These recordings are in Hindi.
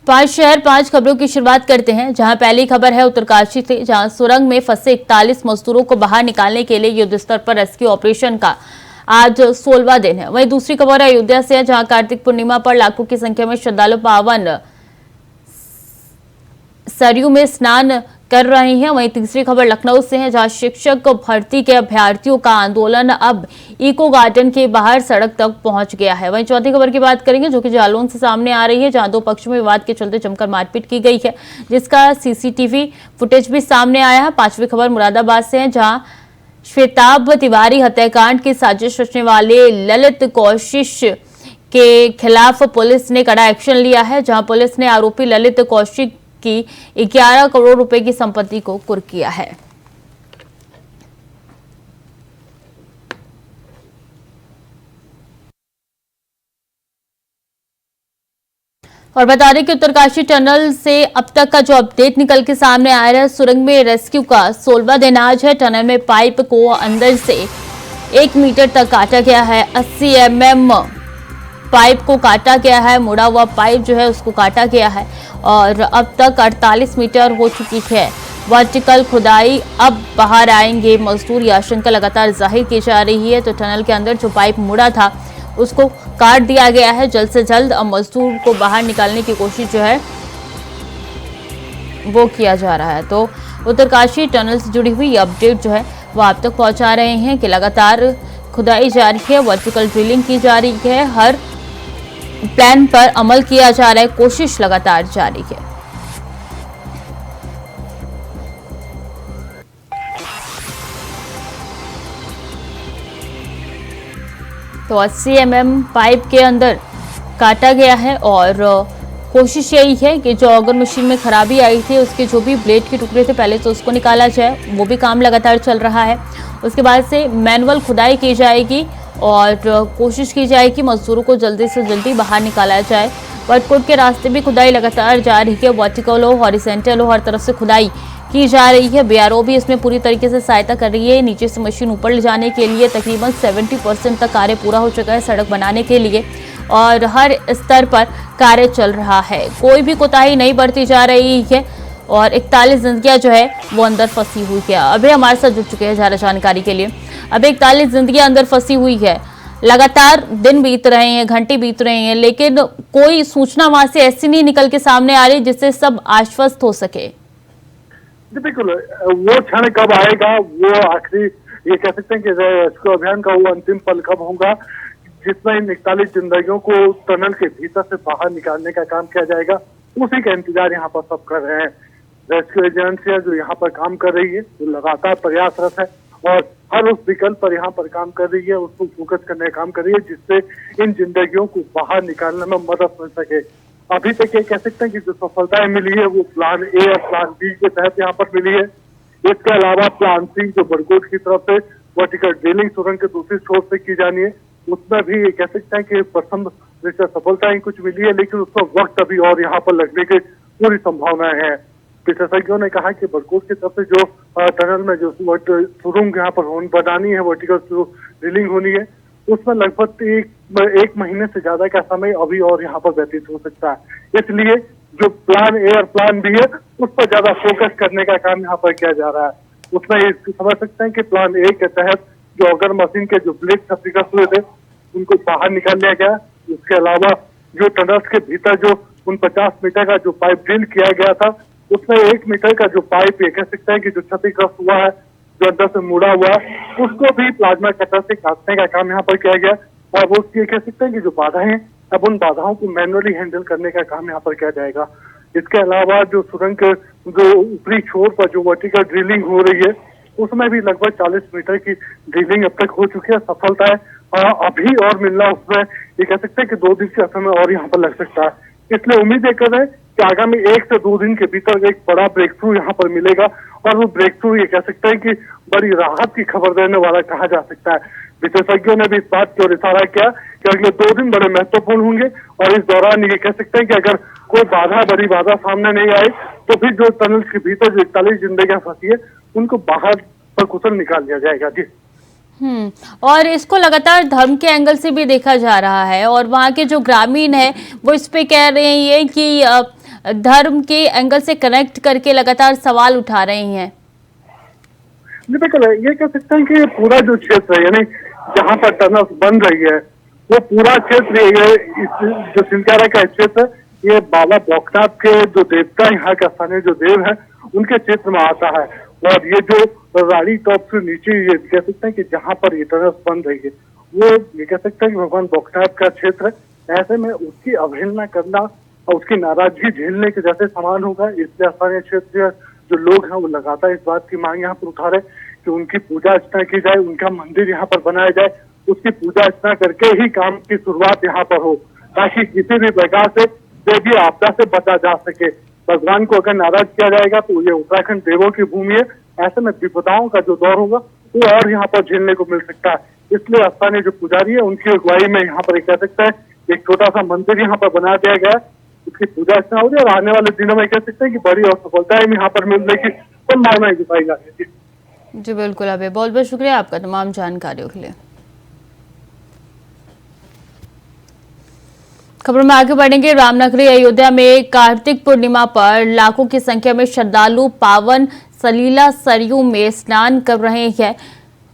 पांच शहर पांच खबरों की शुरुआत करते हैं, जहां पहली खबर है उत्तरकाशी से, जहां सुरंग में फंसे 41 मजदूरों को बाहर निकालने के लिए युद्ध स्तर पर रेस्क्यू ऑपरेशन का आज 16वां दिन है। वहीं दूसरी खबर अयोध्या से है, जहां कार्तिक पूर्णिमा पर लाखों की संख्या में श्रद्धालु पावन सरयू में स्नान कर रहे हैं। वहीं तीसरी खबर लखनऊ से है, जहां शिक्षक भर्ती के अभ्यर्थियों का आंदोलन अब इको गार्डन के बाहर सड़क तक पहुंच गया है। वहीं चौथी खबर की बात करेंगे, जो कि जालौन से सामने आ रही है, जहां दो पक्षों में विवाद के चलते जमकर मारपीट की गई है, जिसका सीसीटीवी फुटेज भी सामने आया है। पांचवी खबर मुरादाबाद से है, जहां श्वेताब तिवारी हत्याकांड की साजिश रचने वाले ललित कौशिक के खिलाफ पुलिस ने कड़ा एक्शन लिया है, जहां पुलिस ने आरोपी ललित कौशिक की 11 करोड़ रुपए की संपत्ति को कुर्क किया है। और बता दें कि उत्तरकाशी टनल से अब तक का जो अपडेट निकल के सामने आ रहा है, सुरंग में रेस्क्यू का 16वां दिन आज है। टनल में पाइप को अंदर से 1 मीटर तक काटा गया है, 80 mm पाइप को काटा गया है, मुड़ा हुआ पाइप जो है उसको काटा गया है और अब तक 48 मीटर हो चुकी है वर्टिकल खुदाई। अब बाहर आएंगे मजदूर, ये आशंका लगातार जाहिर की जा रही है। तो टनल के अंदर जो पाइप मुड़ा था उसको काट दिया गया है, जल्द से जल्द अब मजदूर को बाहर निकालने की कोशिश जो है वो किया जा रहा है। तो उत्तरकाशी टनल से जुड़ी हुई अपडेट जो है वो आप तक पहुंचा रहे हैं कि लगातार खुदाई जारी है, वर्टिकल ड्रिलिंग की जा रही है, हर प्लान पर अमल किया जा रहा है, कोशिश लगातार जारी है। तो 80 mm पाइप के अंदर काटा गया है और कोशिश यही है कि जो ऑगर मशीन में खराबी आई थी उसके जो भी ब्लेड के टुकड़े थे पहले तो उसको निकाला जाए, वो भी काम लगातार चल रहा है। उसके बाद से मैनुअल खुदाई की जाएगी और कोशिश की जाएगी मजदूरों को जल्दी से जल्दी बाहर निकाला जाए। वर्टकोट के रास्ते भी खुदाई लगातार जारी है, वर्टिकल हो, हॉरिजेंटल हो, हर तरफ से खुदाई की जा रही है। बीआरओ भी इसमें पूरी तरीके से सहायता कर रही है। नीचे से मशीन ऊपर ले जाने के लिए तकरीबन 70% तक कार्य पूरा हो चुका है सड़क बनाने के लिए और हर स्तर पर कार्य चल रहा है, कोई भी कोताही नहीं बरती जा रही है और 41 जिंदगियां जो है वो अंदर फंसी हुई है। अभी हमारे साथ जुड़ चुके हैं ज़्यादा जानकारी के लिए। अभी 41 जिंदगियां अंदर फंसी हुई है, लगातार दिन बीत रहे हैं, घंटे बीत रहे हैं, लेकिन कोई सूचना वहां से ऐसी नहीं निकल के सामने आ रही जिससे सब आश्वस्त हो सके। बिल्कुल, वो क्षण कब आएगा, वो आखिरी ये कह सकते हैं कि रेस्क्यू अभियान का वो अंतिम पल कब होगा जिसमें इन 41 जिंदगियों को टनल के भीतर से बाहर निकालने का काम किया जाएगा, उसी का इंतजार यहाँ पर सब कर रहे हैं। रेस्क्यू एजेंसियां जो यहाँ पर काम कर रही है वो लगातार प्रयासरत है और हर उस विकल्प पर यहाँ पर काम कर रही है, उसको फोकस करने का काम कर रही है जिससे इन जिंदगियों को बाहर निकालने में मदद मिल सके। अभी तक ये कह सकते हैं कि जो सफलताएं मिली है वो प्लान ए और प्लान बी के तहत यहाँ पर मिली है। इसके अलावा प्लान सी जो बरकोट की तरफ से वर्टिकल ड्रिलिंग सुरंग के दूसरी छोर से की जानी है, उसमें भी ये कह सकते हैं कि प्रथम सफलताएं कुछ मिली है, लेकिन उसका वक्त अभी और यहाँ पर लगने की पूरी संभावनाएं हैं। विशेषज्ञों ने कहा कि बरकोट की तरफ से जो टनल में जो सुरंग यहाँ पर बनानी है, वर्टिकल ड्रिलिंग होनी है, उसमें लगभग एक महीने से ज्यादा का समय अभी और यहाँ पर व्यतीत हो सकता है। इसलिए जो प्लान ए और प्लान बी है उस पर ज्यादा फोकस करने का काम यहाँ पर किया जा रहा है। उसमें समझ सकते हैं कि प्लान ए के तहत जो ऑगर मशीन के जो ब्लेड क्षतिग्रस्त हुए थे उनको बाहर निकाल लिया गया। उसके अलावा जो टनल के भीतर जो उन 50 मीटर का जो पाइप ड्रिल किया गया था उसमें 1 मीटर का जो पाइप ये कह सकते हैं कि जो क्षतिग्रस्त हुआ है, जो अंदर से मुड़ा हुआ है, उसको भी प्लाज्मा कटर से काटने का काम यहाँ पर किया गया और वो ये कह सकते हैं कि जो बाधाएं हैं अब उन बाधाओं को मैनुअली हैंडल करने का काम यहाँ पर किया जाएगा। इसके अलावा जो सुरंग के जो ऊपरी छोर पर जो वर्टिकल ड्रिलिंग हो रही है उसमें भी लगभग 40 मीटर की ड्रिलिंग अब तक हो चुकी है। सफलताएं अभी और मिलना उसमें ये कह सकते हैं कि 2 दिन के समय और यहाँ पर लग सकता है। इसलिए उम्मीद कर रहे हैं कि आगामी 1 से 2 दिन के भीतर एक बड़ा ब्रेक थ्रू यहाँ पर मिलेगा और वो ब्रेक थ्रू ये कह सकते हैं कि बड़ी राहत की खबर देने वाला कहा जा सकता है। विशेषज्ञों ने भी इस बात की ओर इशारा किया कि अगले 2 दिन बड़े महत्वपूर्ण होंगे और इस दौरान ये कह सकते हैं कि अगर कोई बड़ी बाधा सामने नहीं आए तो फिर जो टनल के भीतर जो 41 जिंदगियां फंसी है उनको बाहर पर कुशल निकाल दिया जाएगा। जी और इसको लगातार धर्म के एंगल से भी देखा जा रहा है और वहाँ के जो ग्रामीण है वो इस पे कह रहे हैं कि धर्म के एंगल से कनेक्ट करके लगातार सवाल उठा रही हैं। जी बिल्कुल, ये कह सकते हैं कि पूरा जो क्षेत्र है, यानी जहाँ पर टनल बन रही है, वो पूरा क्षेत्र ये जो सिंधियारा का क्षेत्र, ये बाबा बौखनाथ के जो देवता यहाँ का स्थानीय जो देव है, उनके क्षेत्र में आता है। और ये जो रानी टॉप से नीचे ये कह सकते हैं कि जहाँ पर ये टनल बन रही है, वो ये कह सकते हैं कि भगवान बौखनाथ का क्षेत्र है। ऐसे में उसकी अवहेलना करना और उसकी नाराजगी झेलने के जैसे समान होगा। इसलिए स्थानीय क्षेत्रीय जो लोग हैं वो लगातार इस बात की मांग यहाँ पर उठा रहे कि उनकी पूजा अर्चना की जाए, उनका मंदिर यहाँ पर बनाया जाए, उसकी पूजा अर्चना करके ही काम की शुरुआत यहाँ पर हो, ताकि किसी भी प्रकार से देवी आपदा से बचा जा सके। भगवान को अगर नाराज किया जाएगा तो ये उत्तराखंड देवों की भूमि है, ऐसे में विपदाओं का जो दौर होगा वो और यहाँ पर झेलने को मिल सकता है। इसलिए स्थानीय जो पुजारी है उनकी अगुवाई में यहाँ पर कह सकता है एक छोटा सा मंदिर यहाँ पर बना दिया गया, उसकी पूजा अर्चना हो रही है और आने वाले दिनों में कह सकते हैं कि बड़ी और सफलताएं यहाँ पर मिलने की संभावनाएं जताई जा रही है। जी बिल्कुल, अभी बहुत बहुत शुक्रिया आपका तमाम जानकारियों के लिए। खबर में आगे बढ़ेंगे। रामनगरी अयोध्या में कार्तिक पूर्णिमा पर लाखों की संख्या में श्रद्धालु पावन सलीला सरयू में स्नान कर रहे हैं।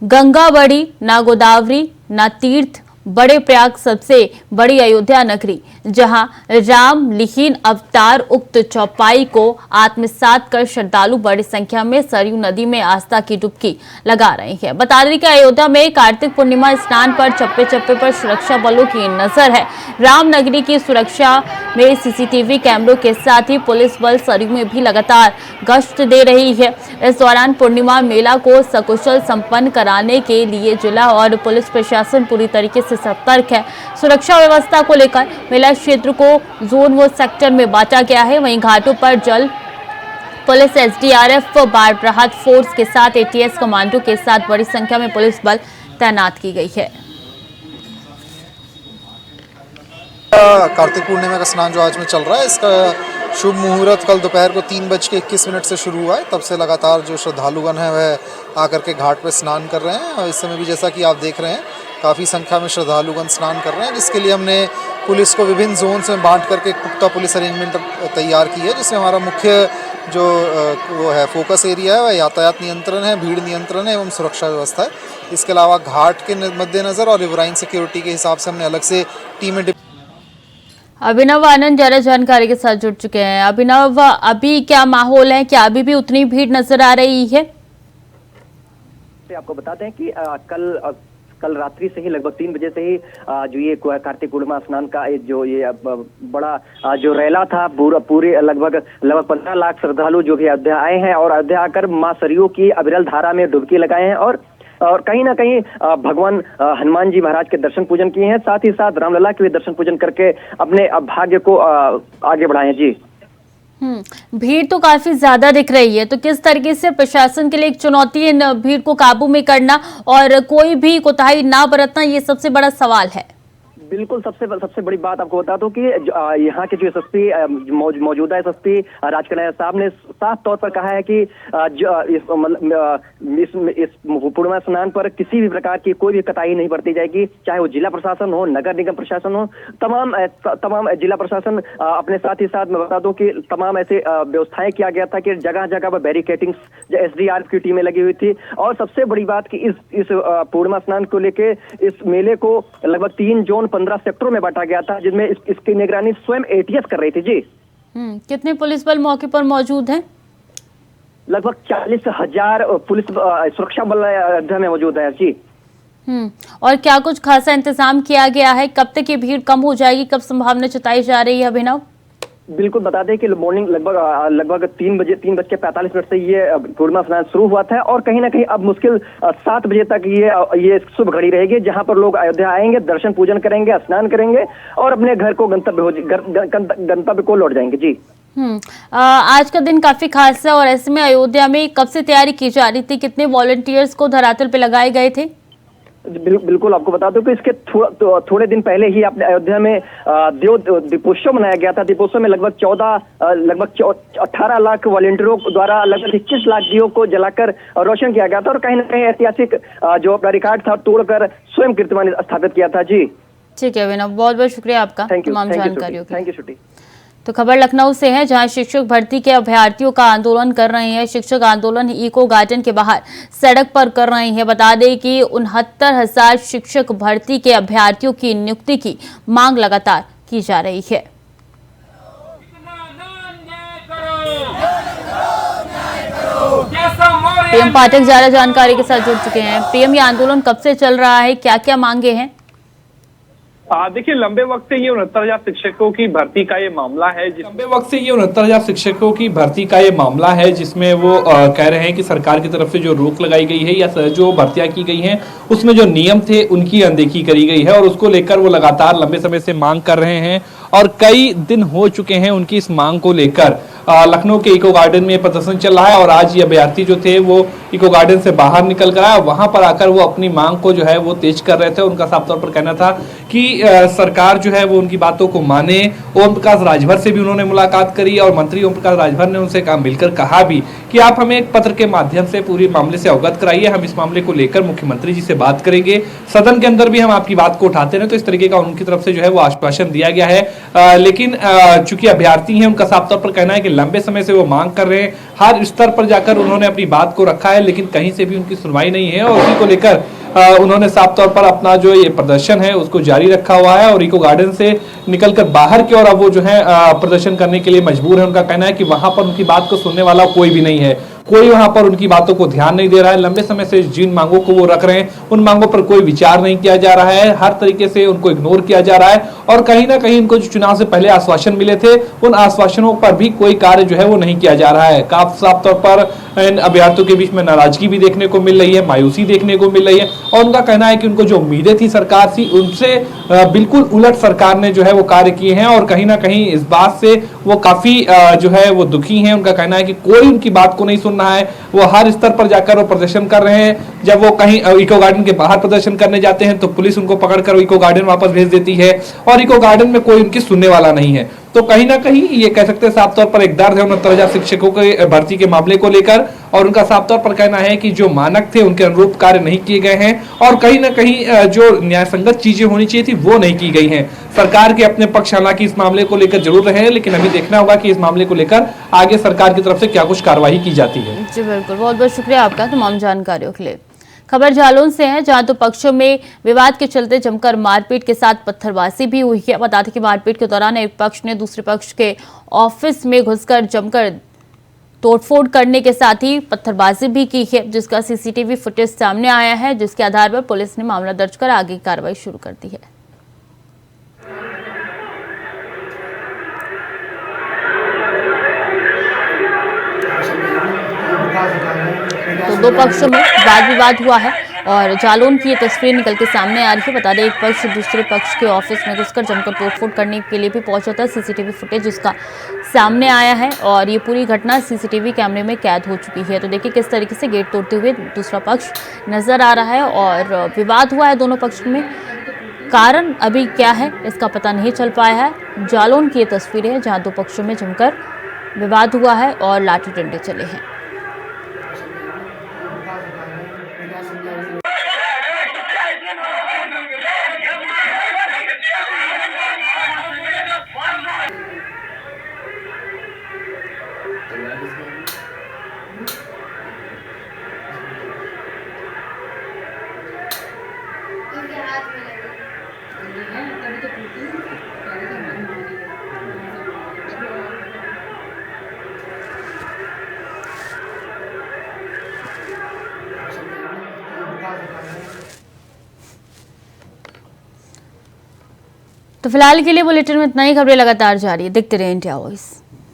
गंगा बड़ी ना गोदावरी ना तीर्थ, बड़े प्रयाग सबसे बड़ी अयोध्या नगरी, जहां राम लिहीन अवतार उक्त चौपाई को आत्मसात कर श्रद्धालु बड़ी संख्या में सरयू नदी में आस्था की डुबकी लगा रहे हैं। बता दें कि अयोध्या में कार्तिक पूर्णिमा स्नान पर चप्पे चप्पे पर सुरक्षा बलों की नजर है। रामनगरी की सुरक्षा में सीसीटीवी कैमरों के साथ ही पुलिस बल सरयू में भी लगातार गश्त दे रही है। इस दौरान पूर्णिमा मेला को सकुशल संपन्न कराने के लिए जिला और पुलिस प्रशासन पूरी तरीके से सतर्क है। सुरक्षा व्यवस्था को लेकर मेला क्षेत्र को जोन व सेक्टर में बांटा गया है। वहीं घाटों पर जल पुलिस, एसडीआरएफ, बाढ़ राहत फोर्स के साथ एटीएस कमांडो के साथ बड़ी संख्या में पुलिस बल तैनात की गई है। कार्तिक पूर्णिमा का स्नान जो आज में चल रहा है, इसका शुभ मुहूर्त कल दोपहर को 3:21 से शुरू हुआ है। तब से लगातार जो श्रद्धालुगण हैं वह आकर के घाट पर स्नान कर रहे हैं और इस समय भी जैसा कि आप देख रहे हैं काफ़ी संख्या में श्रद्धालुगण स्नान कर रहे हैं, जिसके लिए हमने पुलिस को विभिन्न जोन्स में बांट करके एक पुख्ता पुलिस अरेंजमेंट तैयार की है, जिसमें हमारा मुख्य जो वो है फोकस एरिया है वह यातायात नियंत्रण है, भीड़ नियंत्रण है एवं सुरक्षा व्यवस्था है। इसके अलावा घाट के मद्देनज़र और रिवराइन सिक्योरिटी के हिसाब से हमने अलग से टीमें। अभिनव आनंद ज्यादा जानकारी के साथ जुड़ चुके हैं। अभिनव, अभी क्या माहौल है, क्या अभी भी उतनी भीड़ नजर आ रही है? आपको बताते हैं कि कल रात्रि से ही लगभग 3 बजे से ही जो ये कार्तिक पूर्णिमा स्नान का जो ये बड़ा जो रैला था, पूरे लगभग 15 लाख श्रद्धालु जो कि अयोध्या आए हैं और अयोध्या आकर मां सरयू की अविरल धारा में डुबकी लगाए हैं और कहीं ना कहीं भगवान हनुमान जी महाराज के दर्शन पूजन किए हैं, साथ ही साथ रामलला के भी दर्शन पूजन करके अपने भाग्य को आगे बढ़ाए हैं। जी भीड़ तो काफी ज्यादा दिख रही है, तो किस तरीके से प्रशासन के लिए एक चुनौती है भीड़ को काबू में करना और कोई भी कोताही ना बरतना, ये सबसे बड़ा सवाल है। बिल्कुल, सबसे बड़ी बात आपको बता दूं कि यहाँ के जो एसएसपी मौजूदा एसएसपी राजकन्हैया साहब ने साफ तौर पर कहा है कि इस पूर्णिमा स्नान पर किसी भी प्रकार की कोई भी कताई नहीं बरती जाएगी, चाहे वो जिला प्रशासन हो, नगर निगम प्रशासन हो, तमाम जिला प्रशासन अपने साथ ही साथ मैं बता दूं कि तमाम ऐसे व्यवस्थाएं किया गया था कि जगह जगह पर बैरिकेटिंग एसडीआरएफ की टीमें लगी हुई थी। और सबसे बड़ी बात कि इस पूर्णिमा स्नान को लेके इस मेले को लगभग 3 जोन 15 सेक्टरों में बांटा गया था, जिसमें इसकी निगरानी स्वयं एटीएस कर रही थी। जी कितने पुलिस बल मौके पर मौजूद हैं? लगभग 40,000 पुलिस सुरक्षा बल अयोध्या में मौजूद है। जी और क्या कुछ खासा इंतजाम किया गया है? कब तक ये भीड़ कम हो जाएगी, कब संभावना जताई जा रही है अभिनव? बिल्कुल, बता दें कि मॉर्निंग लगभग 3:45 से ये पूर्णिमा स्नान शुरू हुआ था और कहीं ना कहीं अब मुश्किल 7 बजे तक ये शुभ घड़ी रहेगी, जहां पर लोग अयोध्या आएंगे, दर्शन पूजन करेंगे, स्नान करेंगे और अपने घर को गंतव्य को लौट जाएंगे। जी आज का दिन काफी खास है और ऐसे में अयोध्या में कब से तैयारी की जा रही थी? कितने वॉलंटियर्स को धरातल पे लगाए गए थे? बिल्कुल, आपको बता दूं कि इसके थोड़े दिन पहले ही अपने अयोध्या में दीपोत्सव मनाया गया था। दीपोत्सव में लगभग 18 लाख वॉलंटियरों द्वारा लगभग 21 लाख दियों को जलाकर रोशन किया गया था और कहीं ना कहीं ऐतिहासिक जो अपना रिकॉर्ड था तोड़कर स्वयं कीर्तिमान स्थापित किया था। जी ठीक है अभिनव, बहुत बहुत शुक्रिया आपका तमाम जानकारियों के लिए। थैंक यू छुट्टी। तो खबर लखनऊ से है, जहां शिक्षक भर्ती के अभ्यर्थियों का आंदोलन कर रहे हैं। शिक्षक आंदोलन इको गार्डन के बाहर सड़क पर कर रहे हैं। बता दें कि 69,000 शिक्षक भर्ती के अभ्यर्थियों की नियुक्ति की मांग लगातार की जा रही है। पीएम पाठक ज्यादा जानकारी के साथ जुड़ चुके हैं। पीएम, ये आंदोलन कब से चल रहा है, क्या क्या मांगे हैं? देखिए, लंबे वक्त से ये 69,000 शिक्षकों की भर्ती का ये मामला है। जिसमें वो कह रहे हैं कि सरकार की तरफ से जो रोक लगाई गई है या जो भर्तियां की गई हैं उसमें जो नियम थे उनकी अनदेखी करी गई है और उसको लेकर वो लगातार लंबे समय से मांग कर रहे हैं और कई दिन हो चुके हैं उनकी इस मांग को लेकर। लखनऊ के इको गार्डन में प्रदर्शन चल रहा है और आज ये अभ्यर्थी जो थे वो इको गार्डन से बाहर निकल कर आए, वहां पर आकर वो अपनी मांग को जो है वो तेज कर रहे थे। उनका साफ तौर पर कहना था कि सरकार जो है वो उनकी बातों को माने। ओम प्रकाश राजभर से भी उन्होंने मुलाकात करी और मंत्री ओम प्रकाश राजभर ने उनसे मिलकर कहा भी कि आप हमें एक पत्र के माध्यम से पूरी मामले से अवगत कराइए, हम इस मामले को लेकर मुख्यमंत्री जी से बात करेंगे, सदन के अंदर भी हम आपकी बात को उठाते रहे। तो इस तरीके का उनकी तरफ से जो है वो आश्वासन दिया गया है। लेकिन चूंकि अभ्यर्थी हैं, उनका साफ तौर पर कहना है कि लंबे समय से वो मांग कर रहे हैं, हर स्तर पर जाकर उन्होंने अपनी बात को रखा है, लेकिन कहीं से भी उनकी सुनवाई नहीं है और उसी को लेकर उन्होंने साफ तौर पर अपना जो ये प्रदर्शन है उसको जारी रखा हुआ है और इको गार्डन से निकलकर बाहर की ओर अब वो जो है प्रदर्शन करने के लिए मजबूर है। उनका कहना है कि वहां पर उनकी बात को सुनने वाला कोई भी नहीं है, कोई वहां पर उनकी बातों को ध्यान नहीं दे रहा है। लंबे समय से जिन मांगों को वो रख रहे हैं उन मांगों पर कोई विचार नहीं किया जा रहा है, हर तरीके से उनको इग्नोर किया जा रहा है और कहीं ना कहीं इनको जो चुनाव से पहले आश्वासन मिले थे उन आश्वासनों पर भी कोई कार्य जो है वो नहीं किया जा रहा है। काफी साफ तौर पर इन अभ्यर्थियों के बीच में नाराजगी भी देखने को मिल रही है, मायूसी देखने को मिल रही है और उनका कहना है कि उनको जो उम्मीदें थी सरकार से उनसे बिल्कुल उलट सरकार ने जो है वो कार्य किए हैं और कहीं ना कहीं इस बात से वो काफी जो है वो दुखी हैं। उनका कहना है कि कोई उनकी बात को नहीं सुन रहा है, वो हर स्तर पर जाकर वो प्रदर्शन कर रहे हैं। जब वो कहीं इको गार्डन के बाहर प्रदर्शन करने जाते हैं तो पुलिस उनको पकड़कर इको गार्डन वापस भेज देती है और इको गार्डन में कोई उनकी सुनने वाला नहीं है। तो कहीं ना कहीं ये कह सकते हैं साफ तौर पर एक दर्द है 69,000 शिक्षकों के भर्ती के मामले को लेकर और उनका साफ तौर पर कहना है कि जो मानक थे उनके अनुरूप कार्य नहीं किए गए हैं और कहीं ना कहीं जो न्याय संगत चीजें होनी चाहिए थी वो नहीं की गई हैं। सरकार के अपने पक्ष हालांकि इस मामले को लेकर जरूर रहे हैं, लेकिन अभी देखना होगा कि इस मामले को लेकर आगे सरकार की तरफ से क्या कुछ कार्रवाई की जाती है। जी बिल्कुल, बहुत बहुत शुक्रिया आपका तमाम जानकारियों के लिए। खबर जालौन से है, जहां तो पक्षों में विवाद के चलते जमकर मारपीट के साथ पत्थरबाजी भी हुई है। बता दें कि मारपीट के दौरान एक पक्ष ने दूसरे पक्ष के ऑफिस में घुसकर जमकर तोड़फोड़ करने के साथ ही पत्थरबाजी भी की है, जिसका सीसीटीवी फुटेज सामने आया है, जिसके आधार पर पुलिस ने मामला दर्ज कर आगे की कार्रवाई शुरू कर दी है। तो दो पक्षों में वाद विवाद हुआ है और जालौन की ये तस्वीर निकल के सामने आ रही है। बता दें, एक पक्ष दूसरे पक्ष के ऑफिस में घुसकर जमकर तोड़फोड़ करने के लिए भी पहुंचा था। सीसीटीवी फुटेज उसका सामने आया है और ये पूरी घटना सीसीटीवी कैमरे में कैद हो चुकी है। तो देखिए किस तरीके से गेट तोड़ते हुए दूसरा पक्ष नजर आ रहा है और विवाद हुआ है दोनों पक्षों में। कारण अभी क्या है इसका पता नहीं चल पाया है। जालौन की ये तस्वीर है, जहाँ दो पक्षों में जमकर विवाद हुआ है और लाठी डंडे चले हैं। तो फिलहाल के लिए बुलेटिन में इतना ही। खबरें लगातार जारी है, देखते रहे इंडिया वॉइस।